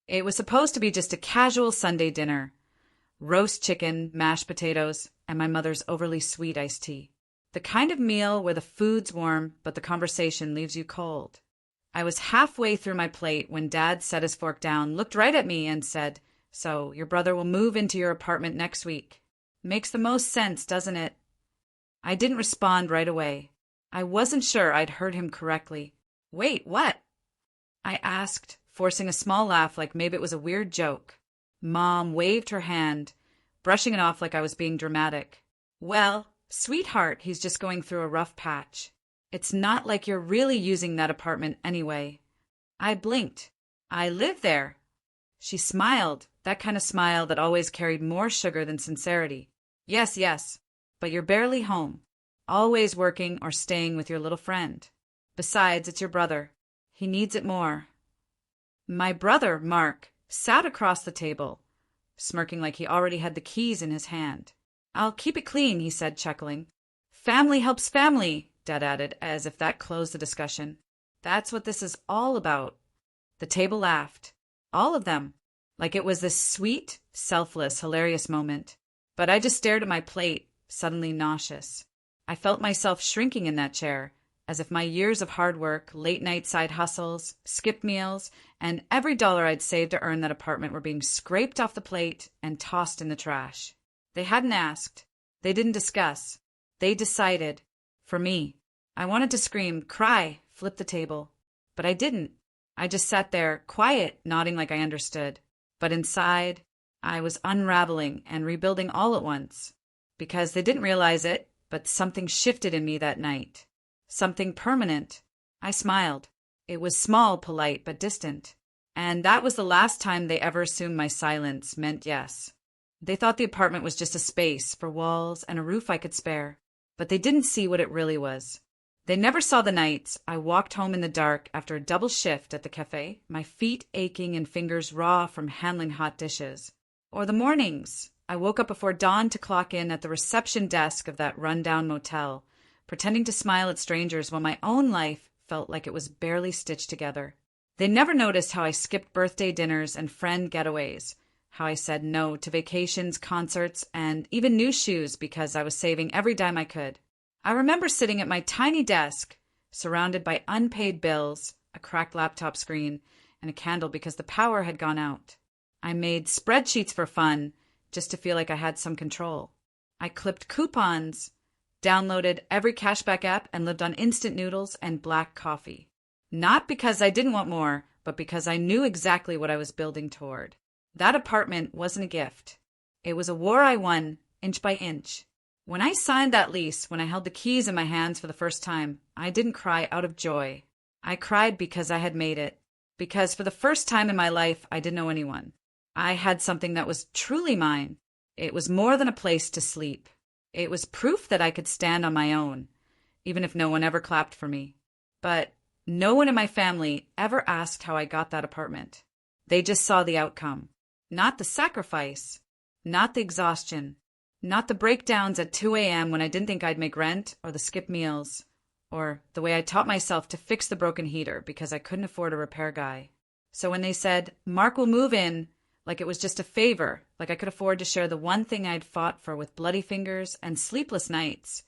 It was supposed to be just a casual Sunday dinner. Roast chicken, mashed potatoes, and my mother's overly sweet iced tea. The kind of meal where the food's warm, but the conversation leaves you cold. I was halfway through my plate when Dad set his fork down, looked right at me, and said, "So, your brother will move into your apartment next week. Makes the most sense, doesn't it?" I didn't respond right away. I wasn't sure I'd heard him correctly. "Wait, what?" I asked, forcing a small laugh like maybe it was a weird joke. Mom waved her hand, brushing it off like I was being dramatic. "Well, sweetheart, he's just going through a rough patch. It's not like you're really using that apartment anyway." I blinked. "I live there." She smiled, that kind of smile that always carried more sugar than sincerity. "Yes, yes, but you're barely home. Always working or staying with your little friend. Besides, it's your brother. He needs it more." My brother, Mark, sat across the table, smirking like he already had the keys in his hand. "I'll keep it clean," he said, chuckling. "Family helps family," Dad added, as if that closed the discussion. "That's what this is all about." The table laughed. All of them. Like it was this sweet, selfless, hilarious moment. But I just stared at my plate, suddenly nauseous. I felt myself shrinking in that chair, as if my years of hard work, late-night side hustles, skipped meals, and every dollar I'd saved to earn that apartment were being scraped off the plate and tossed in the trash. They hadn't asked. They didn't discuss. They decided. For me. I wanted to scream, cry, flip the table. But I didn't. I just sat there, quiet, nodding like I understood. But inside, I was unraveling and rebuilding all at once. Because they didn't realize it, but something shifted in me that night. Something permanent. I smiled. It was small, polite, but distant. And that was the last time they ever assumed my silence meant yes. They thought the apartment was just a space for walls and a roof I could spare. But they didn't see what it really was. They never saw the nights I walked home in the dark after a double shift at the cafe, my feet aching and fingers raw from handling hot dishes. Or the mornings I woke up before dawn to clock in at the reception desk of that rundown motel, pretending to smile at strangers while my own life felt like it was barely stitched together. They never noticed how I skipped birthday dinners and friend getaways, how I said no to vacations, concerts, and even new shoes because I was saving every dime I could. I remember sitting at my tiny desk, surrounded by unpaid bills, a cracked laptop screen, and a candle because the power had gone out. I made spreadsheets for fun, just to feel like I had some control. I clipped coupons, downloaded every cashback app, and lived on instant noodles and black coffee. Not because I didn't want more, but because I knew exactly what I was building toward. That apartment wasn't a gift. It was a war I won, inch by inch. When I signed that lease, when I held the keys in my hands for the first time, I didn't cry out of joy. I cried because I had made it. Because for the first time in my life, I didn't know anyone. I had something that was truly mine. It was more than a place to sleep. It was proof that I could stand on my own, even if no one ever clapped for me. But no one in my family ever asked how I got that apartment. They just saw the outcome. Not the sacrifice. Not the exhaustion. Not the breakdowns at 2 a.m. when I didn't think I'd make rent, or the skip meals, or the way I taught myself to fix the broken heater because I couldn't afford a repair guy. So when they said, "Mark will move in," like it was just a favor, like I could afford to share the one thing I'd fought for with bloody fingers and sleepless nights,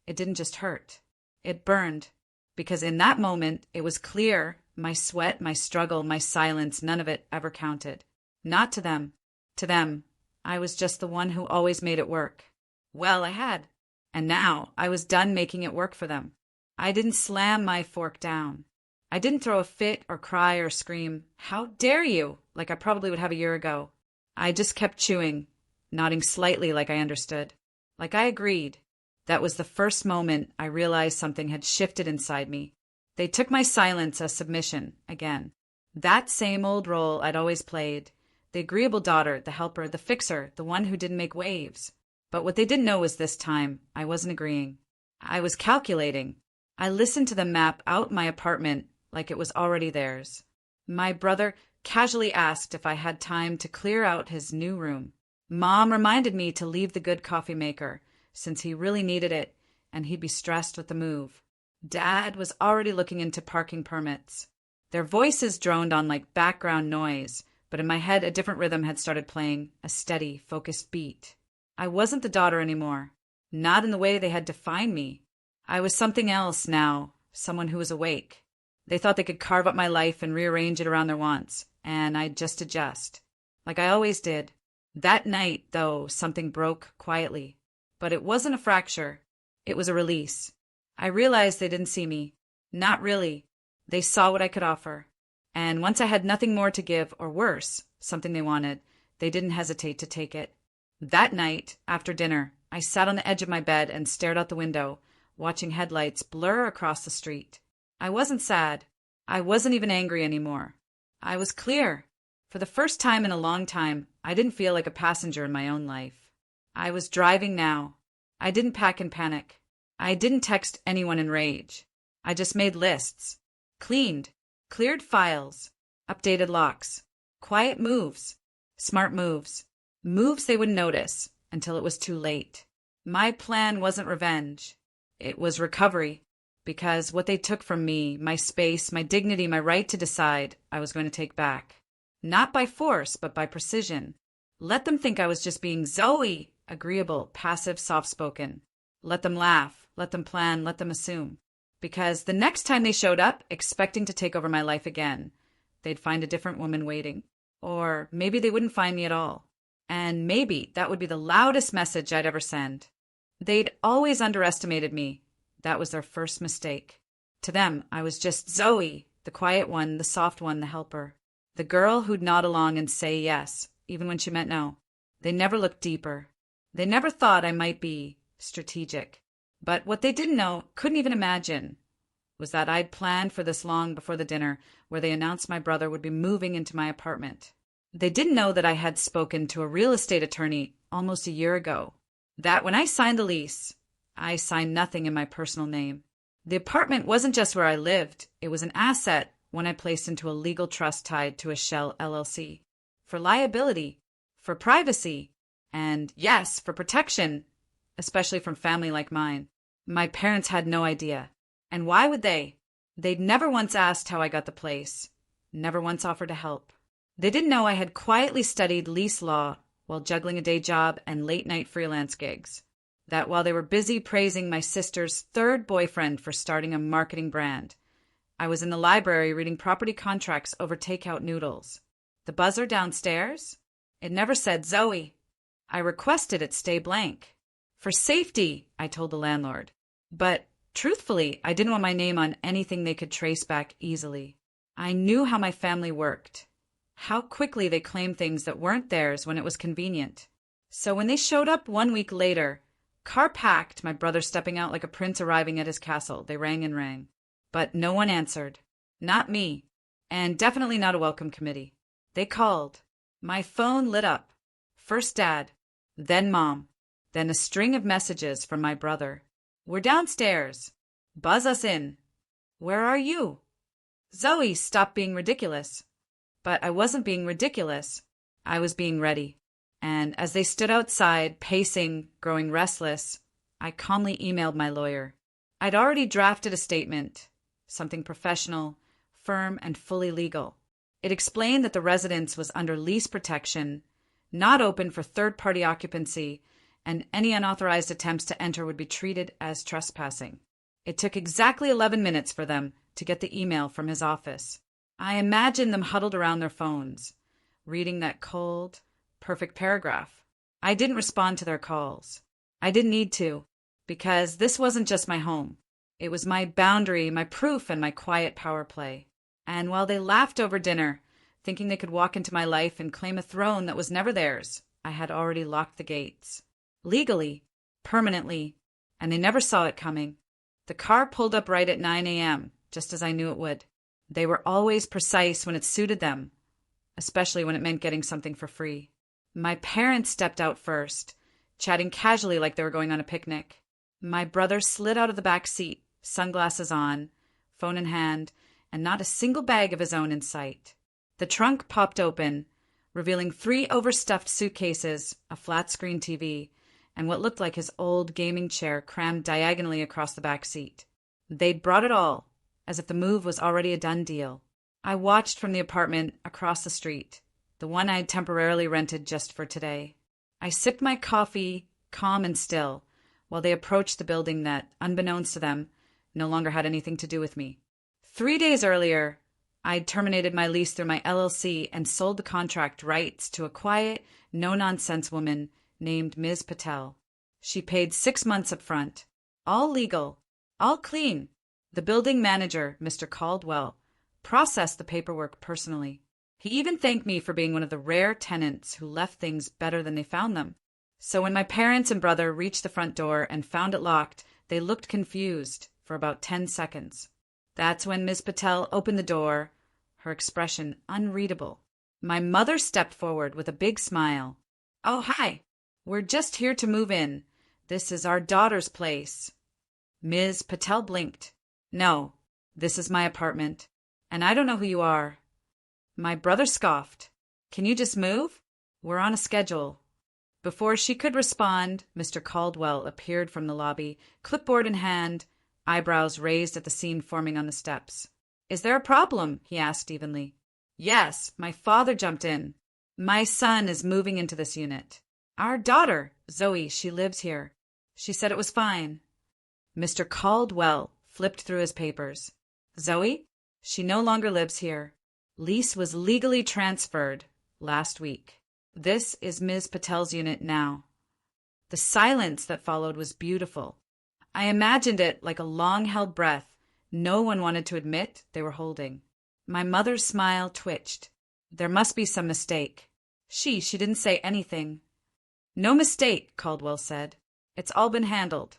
it didn't just hurt. It burned. Because in that moment, it was clear my sweat, my struggle, my silence, none of it ever counted. Not to them. To them, I was just the one who always made it work. Well, I had. And now I was done making it work for them. I didn't slam my fork down. I didn't throw a fit or cry or scream, "How dare you?" like I probably would have a year ago. I just kept chewing, nodding slightly like I understood. Like I agreed. That was the first moment I realized something had shifted inside me. They took my silence as submission again. That same old role I'd always played. The agreeable daughter, the helper, the fixer, the one who didn't make waves. But what they didn't know was this time, I wasn't agreeing. I was calculating. I listened to them map out my apartment like it was already theirs. My brother casually asked if I had time to clear out his new room. Mom reminded me to leave the good coffee maker, since he really needed it, and he'd be stressed with the move. Dad was already looking into parking permits. Their voices droned on like background noise, but in my head a different rhythm had started playing, a steady, focused beat. I wasn't the daughter anymore, not in the way they had defined me. I was something else now, someone who was awake. They thought they could carve up my life and rearrange it around their wants, and I'd just adjust, like I always did. That night, though, something broke quietly. But it wasn't a fracture. It was a release. I realized they didn't see me. Not really. They saw what I could offer. And once I had nothing more to give, or worse, something they wanted, they didn't hesitate to take it. That night, after dinner, I sat on the edge of my bed and stared out the window, watching headlights blur across the street. I wasn't sad. I wasn't even angry anymore. I was clear. For the first time in a long time, I didn't feel like a passenger in my own life. I was driving now. I didn't pack in panic. I didn't text anyone in rage. I just made lists. Cleaned. Cleared files. Updated locks. Quiet moves. Smart moves. Moves they wouldn't notice until it was too late. My plan wasn't revenge. It was recovery. Because what they took from me, my space, my dignity, my right to decide, I was going to take back. Not by force, but by precision. Let them think I was just being Zoe, agreeable, passive, soft-spoken. Let them laugh, let them plan, let them assume. Because the next time they showed up, expecting to take over my life again, they'd find a different woman waiting. Or maybe they wouldn't find me at all. And maybe that would be the loudest message I'd ever send. They'd always underestimated me. That was their first mistake. To them, I was just Zoe, the quiet one, the soft one, the helper. The girl who'd nod along and say yes, even when she meant no. They never looked deeper. They never thought I might be strategic. But what they didn't know, couldn't even imagine, was that I'd planned for this long before the dinner where they announced my brother would be moving into my apartment. They didn't know that I had spoken to a real estate attorney almost a year ago. That when I signed the lease, I signed nothing in my personal name. The apartment wasn't just where I lived. It was an asset when I placed into a legal trust tied to a Shell LLC. For liability, for privacy, and yes, for protection, especially from family like mine. My parents had no idea. And why would they? They'd never once asked how I got the place, never once offered to help. They didn't know I had quietly studied lease law while juggling a day job and late-night freelance gigs. That while they were busy praising my sister's third boyfriend for starting a marketing brand, I was in the library reading property contracts over takeout noodles. The buzzer downstairs? It never said Zoe. I requested it stay blank. For safety, I told the landlord. But truthfully, I didn't want my name on anything they could trace back easily. I knew how my family worked. How quickly they claimed things that weren't theirs when it was convenient. So when they showed up 1 week later, car packed, my brother stepping out like a prince arriving at his castle, they rang and rang. But no one answered. Not me. And definitely not a welcome committee. They called. My phone lit up. First Dad, then Mom, then a string of messages from my brother. We're downstairs. Buzz us in. Where are you? Zoe, stop being ridiculous. But I wasn't being ridiculous. I was being ready. And as they stood outside, pacing, growing restless, I calmly emailed my lawyer. I'd already drafted a statement, something professional, firm, and fully legal. It explained that the residence was under lease protection, not open for third-party occupancy, and any unauthorized attempts to enter would be treated as trespassing. It took exactly 11 minutes for them to get the email from his office. I imagined them huddled around their phones, reading that cold, perfect paragraph. I didn't respond to their calls. I didn't need to, because this wasn't just my home. It was my boundary, my proof, and my quiet power play. And while they laughed over dinner, thinking they could walk into my life and claim a throne that was never theirs, I had already locked the gates. Legally, permanently, and they never saw it coming. The car pulled up right at 9 a.m., just as I knew it would. They were always precise when it suited them, especially when it meant getting something for free. My parents stepped out first, chatting casually like they were going on a picnic. My brother slid out of the back seat, sunglasses on, phone in hand, and not a single bag of his own in sight. The trunk popped open, revealing 3 overstuffed suitcases, a flat-screen TV, and what looked like his old gaming chair crammed diagonally across the back seat. They'd brought it all, as if the move was already a done deal. I watched from the apartment across the street, the one I'd temporarily rented just for today. I sipped my coffee, calm and still, while they approached the building that, unbeknownst to them, no longer had anything to do with me. 3 days earlier, I'd terminated my lease through my LLC and sold the contract rights to a quiet, no-nonsense woman named Ms. Patel. She paid 6 months up front. All legal, all clean. The building manager, Mr. Caldwell, processed the paperwork personally. He even thanked me for being one of the rare tenants who left things better than they found them. So when my parents and brother reached the front door and found it locked, they looked confused for about 10 seconds. That's when Ms. Patel opened the door, her expression unreadable. My mother stepped forward with a big smile. "Oh, hi. We're just here to move in. This is our daughter's place." Ms. Patel blinked. "No, this is my apartment, and I don't know who you are." My brother scoffed. "Can you just move? We're on a schedule." Before she could respond, Mr. Caldwell appeared from the lobby, clipboard in hand, eyebrows raised at the scene forming on the steps. "Is there a problem?" he asked evenly. "Yes, my father jumped in. My son is moving into this unit. Our daughter, Zoe, she lives here. She said it was fine." Mr. Caldwell flipped through his papers. "Zoe? She no longer lives here. Lease was legally transferred last week. This is Ms. Patel's unit now." The silence that followed was beautiful. I imagined it like a long-held breath no one wanted to admit they were holding. My mother's smile twitched. There must be some mistake. She didn't say anything. "No mistake," Caldwell said. "It's all been handled."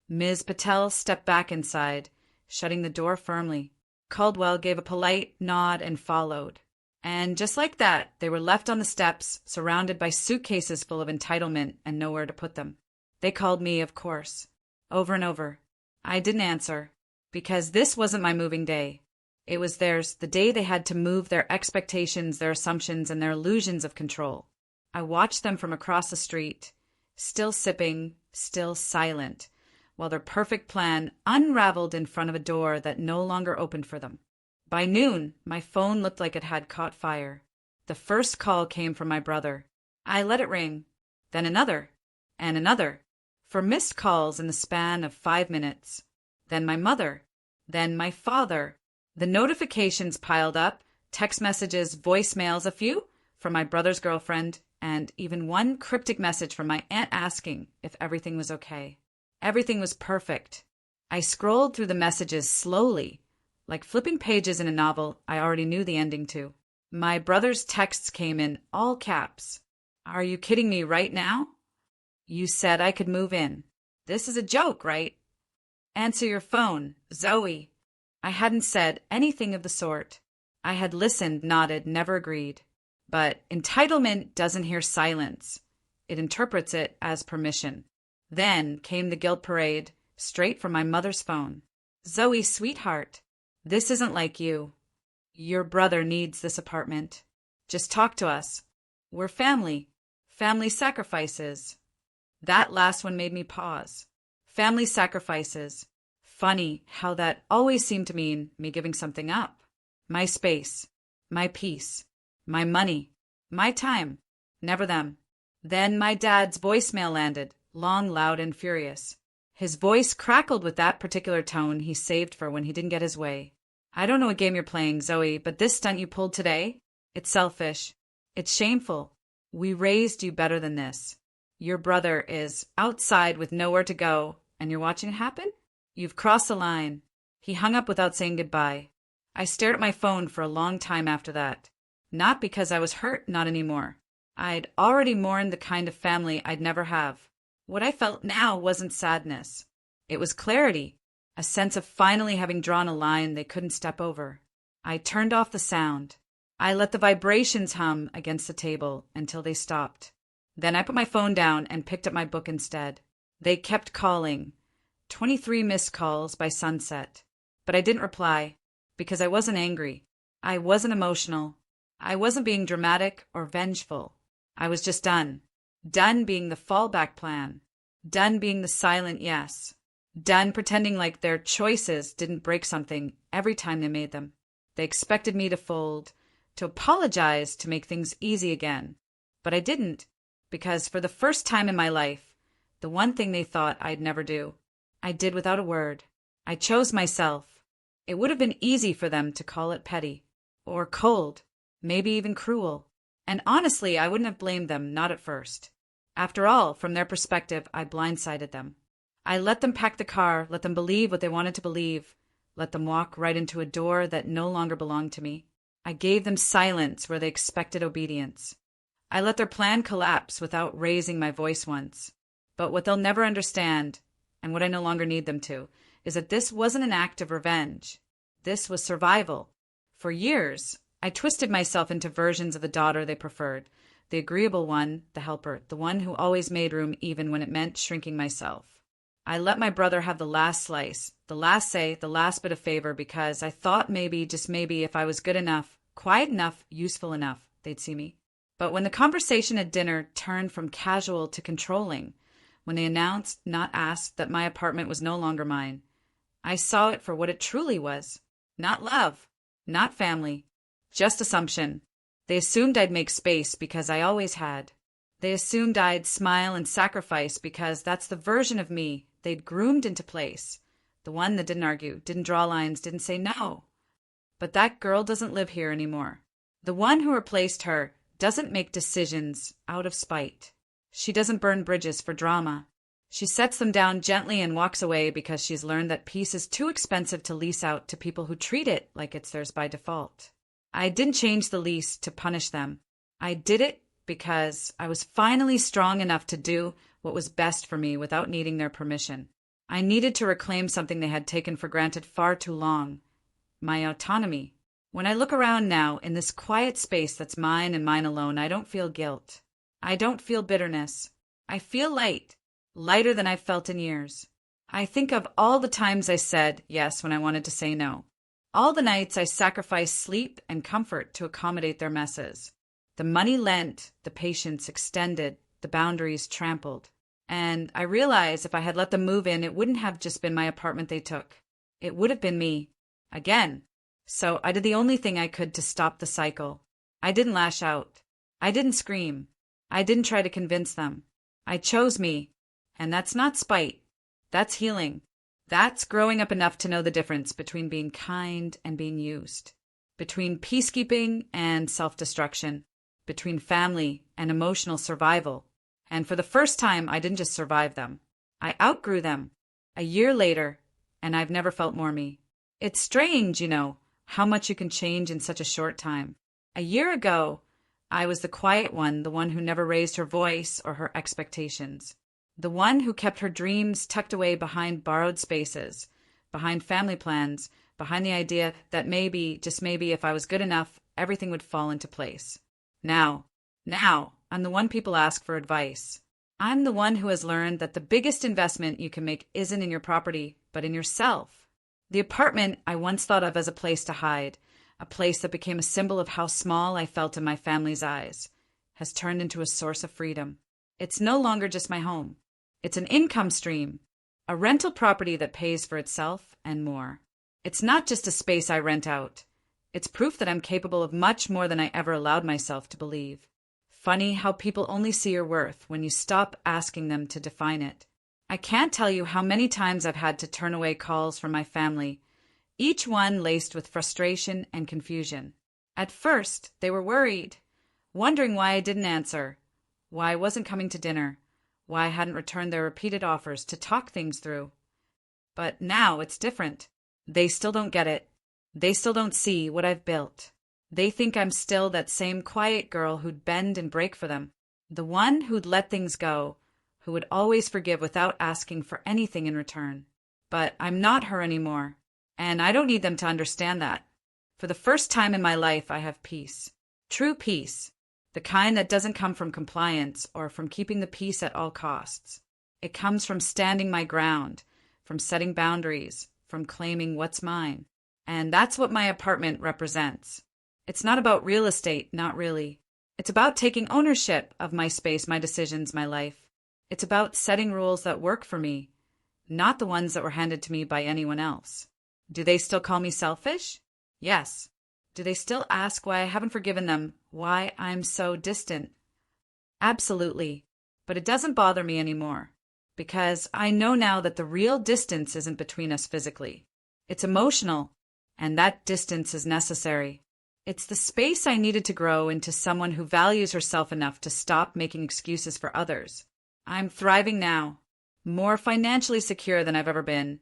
Ms. Patel stepped back inside, shutting the door firmly. Caldwell gave a polite nod and followed. And just like that, they were left on the steps, surrounded by suitcases full of entitlement and nowhere to put them. They called me, of course, over and over. I didn't answer, because this wasn't my moving day. It was theirs, the day they had to move their expectations, their assumptions, and their illusions of control. I watched them from across the street, still sipping, still silent, while their perfect plan unraveled in front of a door that no longer opened for them. By noon, my phone looked like it had caught fire. The first call came from my brother. I let it ring, then another, and another, for missed calls in the span of 5 minutes. Then my mother, then my father. The notifications piled up, text messages, voicemails, a few from my brother's girlfriend, and even one cryptic message from my aunt asking if everything was okay. Everything was perfect. I scrolled through the messages slowly, like flipping pages in a novel I already knew the ending to. My brother's texts came in all caps. "Are you kidding me right now? You said I could move in. This is a joke, right? Answer your phone, Zoe." I hadn't said anything of the sort. I had listened, nodded, never agreed. But entitlement doesn't hear silence. It interprets it as permission. Then came the guilt parade, straight from my mother's phone. "Zoe, sweetheart, this isn't like you. Your brother needs this apartment. Just talk to us. We're family. Family sacrifices." That last one made me pause. Family sacrifices. Funny how that always seemed to mean me giving something up. My space, my peace, my money, my time. Never them. Then my dad's voicemail landed, long, loud, and furious. His voice crackled with that particular tone he saved for when he didn't get his way. "I don't know what game you're playing, Zoe, but this stunt you pulled today, it's selfish. It's shameful. We raised you better than this. Your brother is outside with nowhere to go, and you're watching it happen? You've crossed the line." He hung up without saying goodbye. I stared at my phone for a long time after that. Not because I was hurt, not anymore. I'd already mourned the kind of family I'd never have. What I felt now wasn't sadness. It was clarity, a sense of finally having drawn a line they couldn't step over. I turned off the sound. I let the vibrations hum against the table until they stopped. Then I put my phone down and picked up my book instead. They kept calling. 23 missed calls by sunset. But I didn't reply, because I wasn't angry. I wasn't emotional. I wasn't being dramatic or vengeful. I was just done. Done being the fallback plan. Done being the silent yes. Done pretending like their choices didn't break something every time they made them. They expected me to fold, to apologize, to make things easy again. But I didn't, because for the first time in my life, the one thing they thought I'd never do, I did without a word. I chose myself. It would have been easy for them to call it petty, or cold, maybe even cruel. And honestly, I wouldn't have blamed them, not at first. After all, from their perspective, I blindsided them. I let them pack the car, let them believe what they wanted to believe, let them walk right into a door that no longer belonged to me. I gave them silence where they expected obedience. I let their plan collapse without raising my voice once. But what they'll never understand, and what I no longer need them to, is that this wasn't an act of revenge. This was survival. For years, I twisted myself into versions of the daughter they preferred, the agreeable one, the helper, the one who always made room even when it meant shrinking myself. I let my brother have the last slice, the last say, the last bit of favor, because I thought maybe, just maybe, if I was good enough, quiet enough, useful enough, they'd see me. But when the conversation at dinner turned from casual to controlling, when they announced, not asked, that my apartment was no longer mine, I saw it for what it truly was. Not love, not family, just assumption. They assumed I'd make space because I always had. They assumed I'd smile and sacrifice because that's the version of me they'd groomed into place. The one that didn't argue, didn't draw lines, didn't say no. But that girl doesn't live here anymore. The one who replaced her doesn't make decisions out of spite. She doesn't burn bridges for drama. She sets them down gently and walks away because she's learned that peace is too expensive to lease out to people who treat it like it's theirs by default. I didn't change the lease to punish them. I did it because I was finally strong enough to do what was best for me without needing their permission. I needed to reclaim something they had taken for granted far too long, my autonomy. When I look around now in this quiet space that's mine and mine alone, I don't feel guilt. I don't feel bitterness. I feel light, lighter than I've felt in years. I think of all the times I said yes when I wanted to say no. All the nights I sacrificed sleep and comfort to accommodate their messes. The money lent, the patience extended, the boundaries trampled. And I realized if I had let them move in, it wouldn't have just been my apartment they took. It would have been me. Again. So I did the only thing I could to stop the cycle. I didn't lash out. I didn't scream. I didn't try to convince them. I chose me. And that's not spite. That's healing. That's growing up enough to know the difference between being kind and being used. Between peacekeeping and self-destruction. Between family and emotional survival. And for the first time, I didn't just survive them. I outgrew them. A year later, and I've never felt more me. It's strange, how much you can change in such a short time. A year ago, I was the quiet one, the one who never raised her voice or her expectations. The one who kept her dreams tucked away behind borrowed spaces, behind family plans, behind the idea that maybe, just maybe, if I was good enough, everything would fall into place. Now, I'm the one people ask for advice. I'm the one who has learned that the biggest investment you can make isn't in your property, but in yourself. The apartment I once thought of as a place to hide, a place that became a symbol of how small I felt in my family's eyes, has turned into a source of freedom. It's no longer just my home. It's an income stream, a rental property that pays for itself and more. It's not just a space I rent out. It's proof that I'm capable of much more than I ever allowed myself to believe. Funny how people only see your worth when you stop asking them to define it. I can't tell you how many times I've had to turn away calls from my family, each one laced with frustration and confusion. At first, they were worried, wondering why I didn't answer, why I wasn't coming to dinner, why I hadn't returned their repeated offers to talk things through. But now it's different. They still don't get it. They still don't see what I've built. They think I'm still that same quiet girl who'd bend and break for them, the one who'd let things go, who would always forgive without asking for anything in return. But I'm not her anymore, and I don't need them to understand that. For the first time in my life, I have peace. True peace. The kind that doesn't come from compliance or from keeping the peace at all costs. It comes from standing my ground, from setting boundaries, from claiming what's mine. And that's what my apartment represents. It's not about real estate, not really. It's about taking ownership of my space, my decisions, my life. It's about setting rules that work for me, not the ones that were handed to me by anyone else. Do they still call me selfish? Yes. Do they still ask why I haven't forgiven them, why I'm so distant? Absolutely. But it doesn't bother me anymore, because I know now that the real distance isn't between us physically. It's emotional, and that distance is necessary. It's the space I needed to grow into someone who values herself enough to stop making excuses for others. I'm thriving now, more financially secure than I've ever been,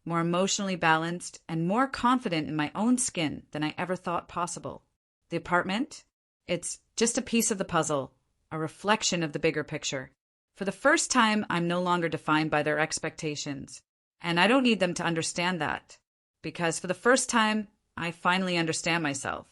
more emotionally balanced, and more confident in my own skin than I ever thought possible. The apartment? It's just a piece of the puzzle, a reflection of the bigger picture. For the first time, I'm no longer defined by their expectations. And I don't need them to understand that, because for the first time, I finally understand myself.